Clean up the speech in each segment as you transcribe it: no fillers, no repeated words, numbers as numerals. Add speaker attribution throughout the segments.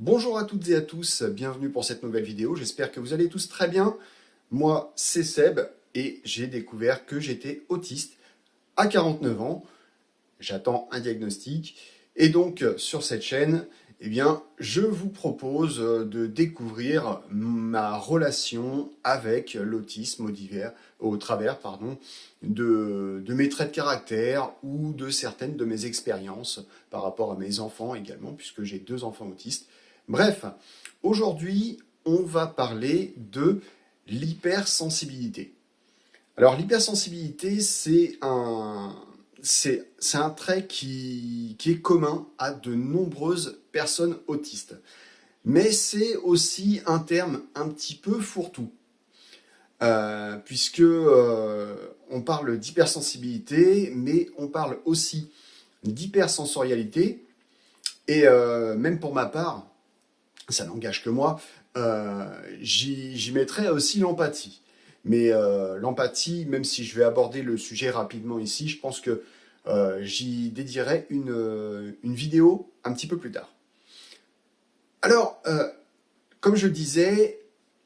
Speaker 1: Bonjour à toutes et à tous, bienvenue pour cette nouvelle vidéo, j'espère que vous allez tous très bien. Moi, c'est Seb et j'ai découvert que j'étais autiste à 49 ans. J'attends un diagnostic et donc sur cette chaîne, je vous propose de découvrir ma relation avec l'autisme au travers de mes traits de caractère ou de certaines de mes expériences par rapport à mes enfants également, puisque j'ai 2 enfants autistes. Bref, aujourd'hui, on va parler de l'hypersensibilité. Alors l'hypersensibilité, c'est un trait qui est commun à de nombreuses personnes autistes. Mais c'est aussi un terme un petit peu fourre-tout. Puisque on parle d'hypersensibilité, mais on parle aussi d'hypersensorialité. Et même pour ma part, ça n'engage que moi, j'y mettrais aussi l'empathie. Mais l'empathie, même si je vais aborder le sujet rapidement ici, je pense que j'y dédierai une vidéo un petit peu plus tard. Alors, comme je disais,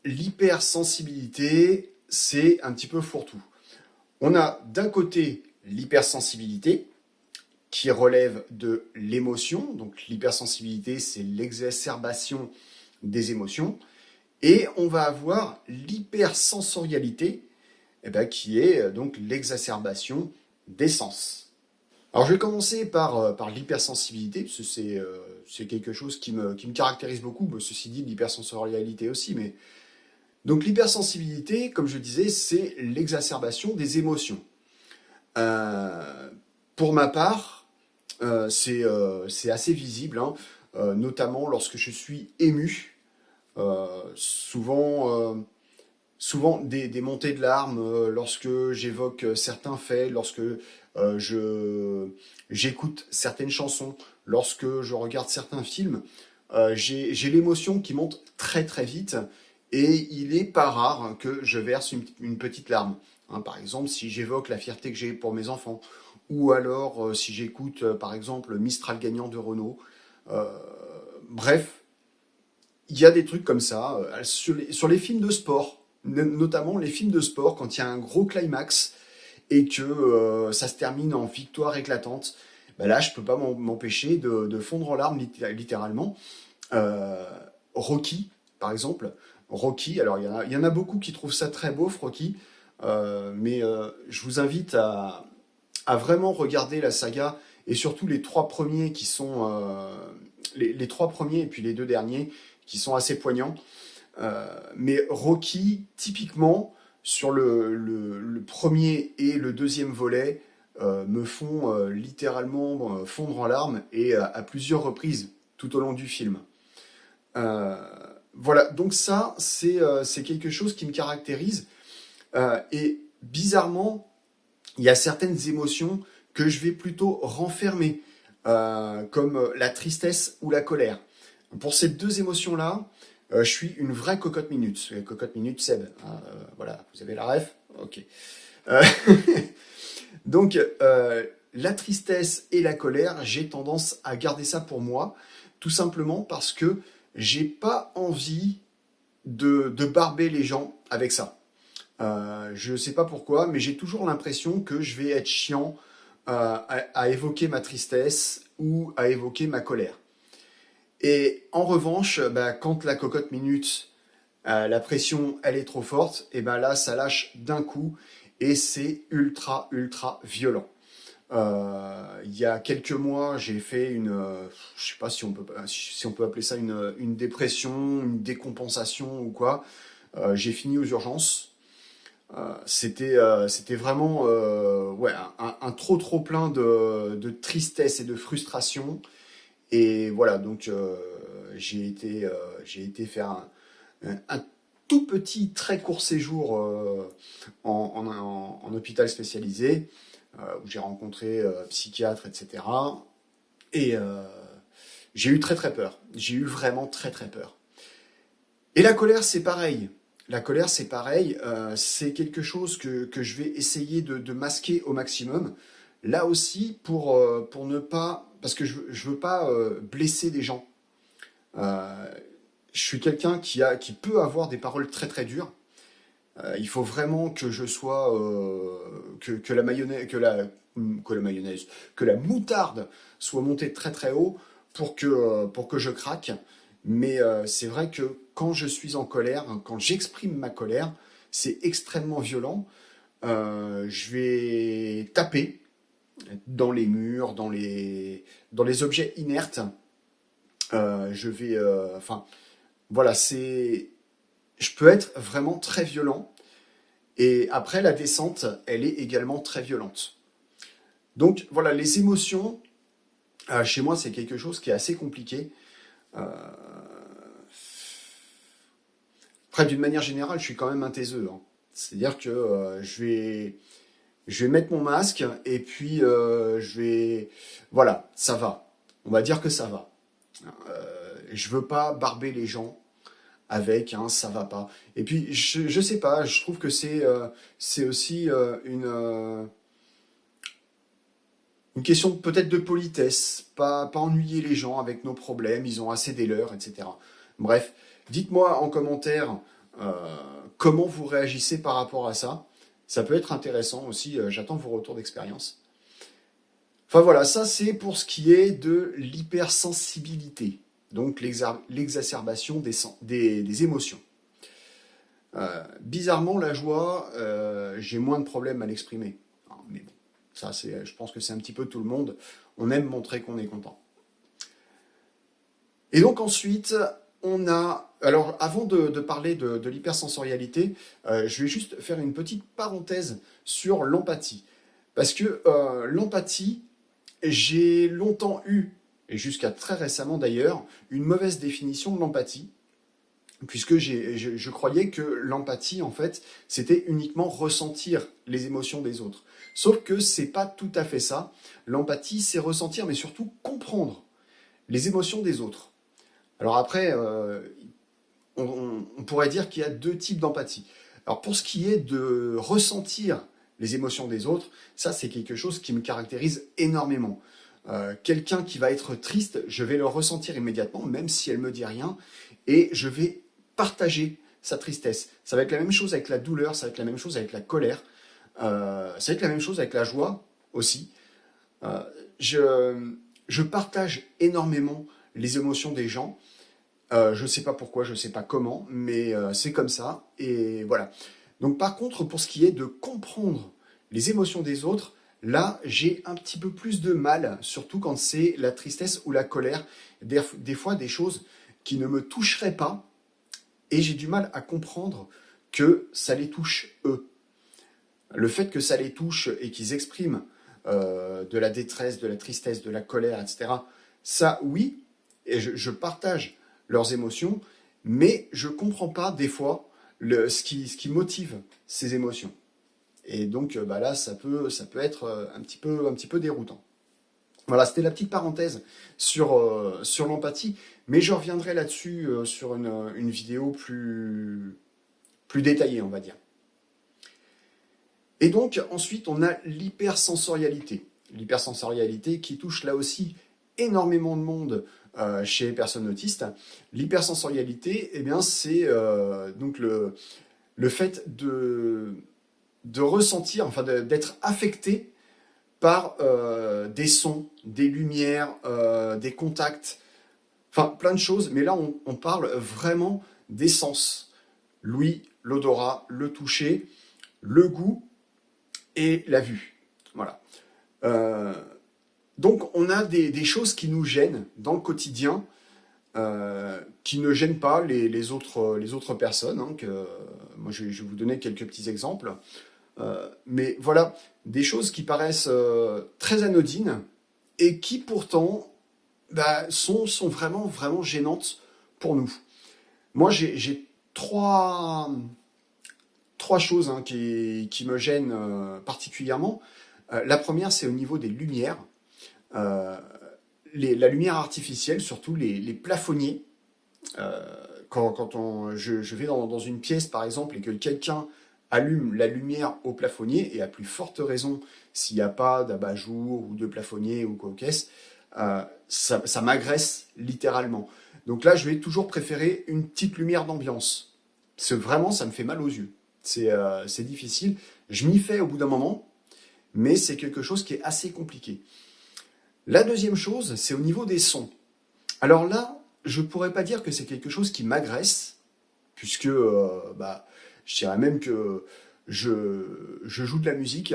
Speaker 1: l'hypersensibilité, c'est un petit peu fourre-tout. On a d'un côté l'hypersensibilité, qui relève de l'émotion. Donc l'hypersensibilité, c'est l'exacerbation des émotions. Et on va avoir l'hypersensorialité, qui est donc l'exacerbation des sens. Alors je vais commencer par l'hypersensibilité, parce que c'est quelque chose qui me caractérise beaucoup, mais ceci dit l'hypersensorialité aussi. Mais donc l'hypersensibilité, comme je disais, c'est l'exacerbation des émotions. Pour ma part, c'est assez visible, hein, notamment lorsque je suis ému. Souvent des montées de larmes lorsque j'évoque certains faits, lorsque j'écoute certaines chansons, lorsque je regarde certains films. J'ai l'émotion qui monte très très vite et il n'est pas rare que je verse une petite larme. Hein, par exemple, si j'évoque la fierté que j'ai pour mes enfants, ou alors si j'écoute par exemple Mistral gagnant de Renault. Bref, il y a des trucs comme ça, sur les films de sport, notamment les films de sport, quand il y a un gros climax et que ça se termine en victoire éclatante, là je peux pas m'empêcher de fondre en larmes littéralement. Rocky, par exemple. Rocky, alors il y en a beaucoup qui trouvent ça très beau, Rocky, mais je vous invite à vraiment regarder la saga, et surtout les 3 premiers qui sont... les 3 premiers et puis les 2 derniers qui sont assez poignants. Mais Rocky, typiquement, sur le premier et le deuxième volet, me font littéralement fondre en larmes, et à plusieurs reprises tout au long du film. Voilà, donc ça, c'est quelque chose qui me caractérise. Et bizarrement, il y a certaines émotions que je vais plutôt renfermer, comme la tristesse ou la colère. Pour ces 2 émotions-là, je suis une vraie cocotte minute. Cocotte minute Seb, hein, voilà, vous avez la ref? Ok. Euh, donc, la tristesse et la colère, j'ai tendance à garder ça pour moi, tout simplement parce que j'ai pas envie de barber les gens avec ça. Je ne sais pas pourquoi, mais j'ai toujours l'impression que je vais être chiant à évoquer ma tristesse ou à évoquer ma colère. Et en revanche, quand la cocotte minute, la pression, elle est trop forte, et là, ça lâche d'un coup, et c'est ultra, ultra violent. Il y a quelques mois, j'ai fait je sais pas si on peut appeler ça une dépression, une décompensation ou quoi. J'ai fini aux urgences. C'était vraiment ouais, un trop plein de tristesse et de frustration. Et voilà, donc j'ai été faire un tout petit, très court séjour en hôpital spécialisé, où j'ai rencontré psychiatre, etc. Et j'ai eu très très peur. J'ai eu vraiment très très peur. Et la colère, c'est pareil. La colère, c'est pareil. C'est quelque chose que je vais essayer de masquer au maximum. Là aussi, pour ne pas... Parce que je veux pas blesser des gens. je suis quelqu'un qui peut avoir des paroles très très dures. Il faut vraiment que je sois que la mayonnaise, que la moutarde soit montée très très haut pour que je craque. Mais c'est vrai que quand je suis en colère, hein, quand j'exprime ma colère, c'est extrêmement violent. Je vais taper dans les murs, dans les objets inertes. Je vais, enfin, voilà, je peux être vraiment très violent. Et après, la descente, elle est également très violente. Donc voilà, les émotions, chez moi, c'est quelque chose qui est assez compliqué. Euh, Après, d'une manière générale, je suis quand même un taiseux, hein. C'est-à-dire que je vais mettre mon masque et puis voilà, ça va. On va dire que ça va. Je veux pas barber les gens avec un ça va pas. Et puis, je sais pas, je trouve que c'est aussi une question peut-être de politesse, pas ennuyer les gens avec nos problèmes, ils ont assez des leurs, etc. Bref, dites-moi en commentaire euh, comment vous réagissez par rapport à ça. Ça peut être intéressant aussi, j'attends vos retours d'expérience. Enfin voilà, ça c'est pour ce qui est de l'hypersensibilité, donc l'exacerbation des émotions. Bizarrement, la joie, j'ai moins de problèmes à l'exprimer. Mais bon, ça, je pense que c'est un petit peu tout le monde. On aime montrer qu'on est content. Et donc ensuite, on a... Alors, avant de parler de l'hypersensorialité, je vais juste faire une petite parenthèse sur l'empathie. Parce que l'empathie, j'ai longtemps eu, et jusqu'à très récemment d'ailleurs, une mauvaise définition de l'empathie. Puisque je croyais que l'empathie, en fait, c'était uniquement ressentir les émotions des autres. Sauf que c'est pas tout à fait ça. L'empathie, c'est ressentir, mais surtout comprendre les émotions des autres. Alors après, on pourrait dire qu'il y a deux types d'empathie. Alors pour ce qui est de ressentir les émotions des autres, ça c'est quelque chose qui me caractérise énormément. Quelqu'un qui va être triste, je vais le ressentir immédiatement, même si elle me dit rien, et je vais partager sa tristesse. Ça va être la même chose avec la douleur, ça va être la même chose avec la colère, ça va être la même chose avec la joie aussi. Euh, je partage énormément les émotions des gens. Je ne sais pas pourquoi, je ne sais pas comment, mais c'est comme ça. Et voilà. Donc par contre, pour ce qui est de comprendre les émotions des autres, là, j'ai un petit peu plus de mal, surtout quand c'est la tristesse ou la colère. Des fois, des choses qui ne me toucheraient pas, et j'ai du mal à comprendre que ça les touche eux. Le fait que ça les touche et qu'ils expriment de la détresse, de la tristesse, de la colère, etc., ça, oui, et je partage leurs émotions, mais je ne comprends pas des fois ce qui motive ces émotions. Et donc bah là, ça peut être un petit peu déroutant. Voilà, c'était la petite parenthèse sur l'empathie, mais je reviendrai là-dessus sur une vidéo plus détaillée, on va dire. Et donc, ensuite, on a l'hypersensorialité. L'hypersensorialité qui touche là aussi énormément de monde chez les personnes autistes. L'hypersensorialité, eh bien, c'est donc le fait de ressentir, enfin d'être affecté par des sons, des lumières, des contacts, enfin plein de choses. Mais là, on parle vraiment des sens. L'ouïe, l'odorat, le toucher, le goût et la vue. Voilà. Donc on a des choses qui nous gênent dans le quotidien, qui ne gênent pas les autres personnes. Hein, moi, je vais vous donner quelques petits exemples. Mais voilà, des choses qui paraissent très anodines et qui pourtant bah, sont vraiment, vraiment gênantes pour nous. Moi, j'ai trois choses hein, qui me gênent particulièrement. La première, c'est au niveau des lumières. Euh, la lumière artificielle, surtout les plafonniers. Quand je vais dans une pièce, par exemple, et que quelqu'un allume la lumière au plafonnier, et à plus forte raison s'il n'y a pas d'abat-jour ou de plafonnier ou quoi qu'est-ce, ça m'agresse littéralement. Donc là, je vais toujours préférer une petite lumière d'ambiance. Parce que vraiment, ça me fait mal aux yeux. C'est difficile. Je m'y fais au bout d'un moment, mais c'est quelque chose qui est assez compliqué. La deuxième chose, c'est au niveau des sons. Alors là, je ne pourrais pas dire que c'est quelque chose qui m'agresse, puisque je dirais même que je joue de la musique,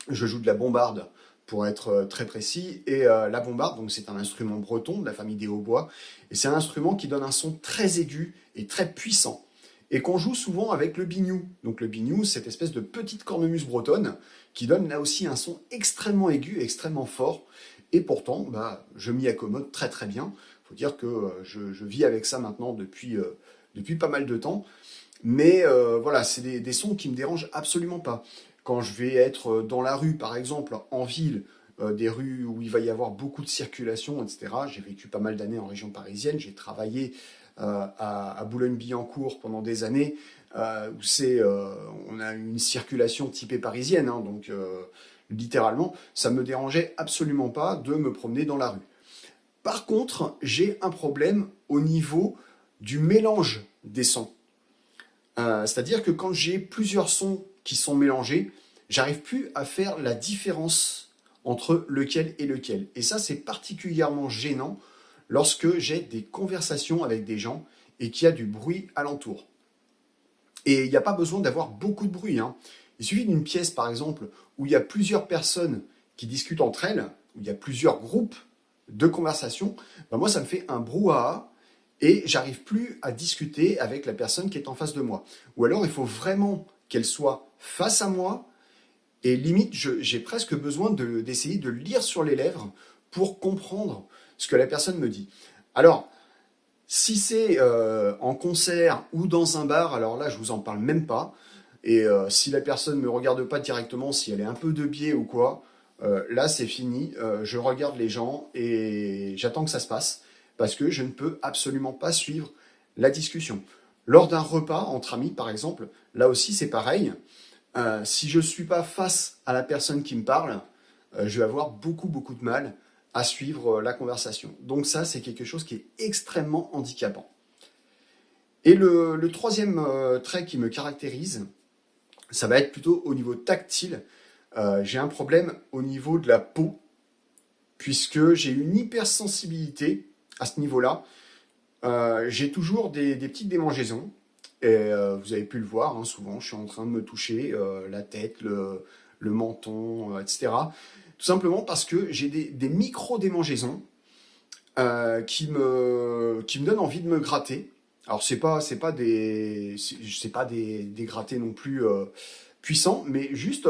Speaker 1: je joue de la bombarde, pour être très précis, et la bombarde, donc c'est un instrument breton de la famille des hautbois, et c'est un instrument qui donne un son très aigu et très puissant, et qu'on joue souvent avec le biniou. Donc le biniou, cette espèce de petite cornemuse bretonne, qui donne là aussi un son extrêmement aigu, extrêmement fort, et pourtant, je m'y accommode très très bien. Il faut dire que je vis avec ça maintenant depuis pas mal de temps, mais voilà, c'est des sons qui me dérangent absolument pas. Quand je vais être dans la rue, par exemple, en ville, des rues où il va y avoir beaucoup de circulation, etc. J'ai vécu pas mal d'années en région parisienne, j'ai travaillé à Boulogne-Billancourt pendant des années, où on a une circulation typée parisienne, hein, donc littéralement, ça me dérangeait absolument pas de me promener dans la rue. Par contre, j'ai un problème au niveau du mélange des sons. C'est-à-dire que quand j'ai plusieurs sons qui sont mélangés, j'arrive plus à faire la différence entre lequel et lequel. Et ça, c'est particulièrement gênant lorsque j'ai des conversations avec des gens et qu'il y a du bruit alentour. Et il n'y a pas besoin d'avoir beaucoup de bruit, hein. Il suffit d'une pièce, par exemple, où il y a plusieurs personnes qui discutent entre elles, où il y a plusieurs groupes de conversation. Moi, ça me fait un brouhaha et j'arrive plus à discuter avec la personne qui est en face de moi. Ou alors, il faut vraiment qu'elle soit face à moi et limite, j'ai presque besoin d'essayer de lire sur les lèvres pour comprendre ce que la personne me dit. Alors, si c'est en concert ou dans un bar, alors là, je vous en parle même pas. Et si la personne ne me regarde pas directement, si elle est un peu de biais ou quoi, là, c'est fini. Je regarde les gens et j'attends que ça se passe parce que je ne peux absolument pas suivre la discussion. Lors d'un repas entre amis, par exemple, là aussi, c'est pareil. Si je ne suis pas face à la personne qui me parle, je vais avoir beaucoup de mal à suivre la conversation. Donc ça, c'est quelque chose qui est extrêmement handicapant. Et le troisième trait qui me caractérise, ça va être plutôt au niveau tactile. J'ai un problème au niveau de la peau, puisque j'ai une hypersensibilité à ce niveau-là. J'ai toujours des petites démangeaisons. Et vous avez pu le voir, hein, souvent, je suis en train de me toucher la tête, le menton, etc. Tout simplement parce que j'ai des micro-démangeaisons qui me donnent envie de me gratter. Alors, c'est pas des grattés non plus puissants, mais juste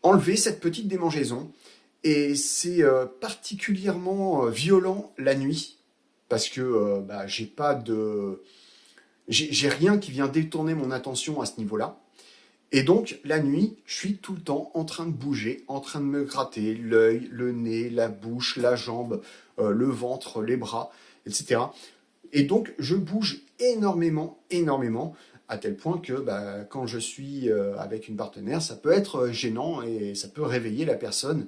Speaker 1: enlever cette petite démangeaison. Et c'est particulièrement violent la nuit, parce que j'ai rien qui vient détourner mon attention à ce niveau-là. Et donc, la nuit, je suis tout le temps en train de bouger, en train de me gratter l'œil, le nez, la bouche, la jambe, le ventre, les bras, etc. Et donc, je bouge énormément, à tel point que quand je suis avec une partenaire, ça peut être gênant et ça peut réveiller la personne,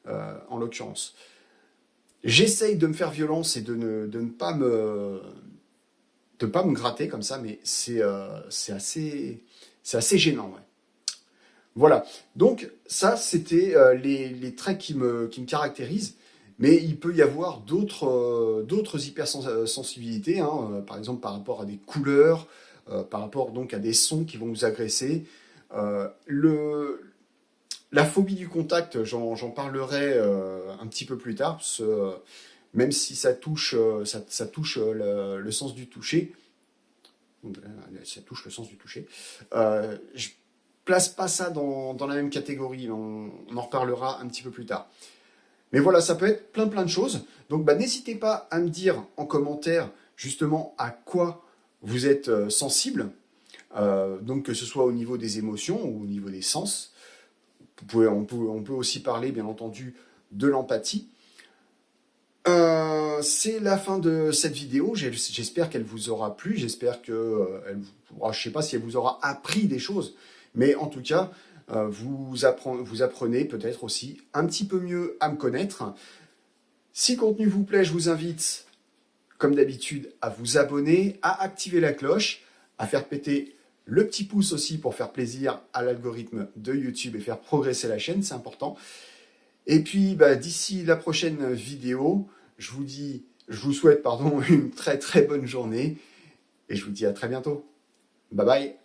Speaker 1: en l'occurrence. J'essaye de me faire violence et de ne pas me gratter comme ça, mais c'est assez gênant, ouais. Voilà. Donc ça, c'était les traits qui me caractérisent. Mais il peut y avoir d'autres hypersensibilités, hein, par exemple par rapport à des couleurs, par rapport donc à des sons qui vont nous agresser. La phobie du contact, j'en parlerai un petit peu plus tard, parce que, même si ça touche, ça touche le sens du toucher, ça touche le sens du toucher. Je place pas ça dans la même catégorie, on en reparlera un petit peu plus tard. Mais voilà, ça peut être plein de choses. Donc n'hésitez pas à me dire en commentaire justement à quoi vous êtes sensible, donc que ce soit au niveau des émotions ou au niveau des sens. On peut aussi parler, bien entendu, de l'empathie. C'est la fin de cette vidéo. J'espère qu'elle vous aura plu. J'espère que je ne sais pas si elle vous aura appris des choses, mais en tout cas, vous apprenez peut-être aussi un petit peu mieux à me connaître. Si le contenu vous plaît, je vous invite, comme d'habitude, à vous abonner, à activer la cloche, à faire péter le petit pouce aussi pour faire plaisir à l'algorithme de YouTube et faire progresser la chaîne, c'est important. Et puis, d'ici la prochaine vidéo, je vous souhaite une très très bonne journée et je vous dis à très bientôt. Bye bye.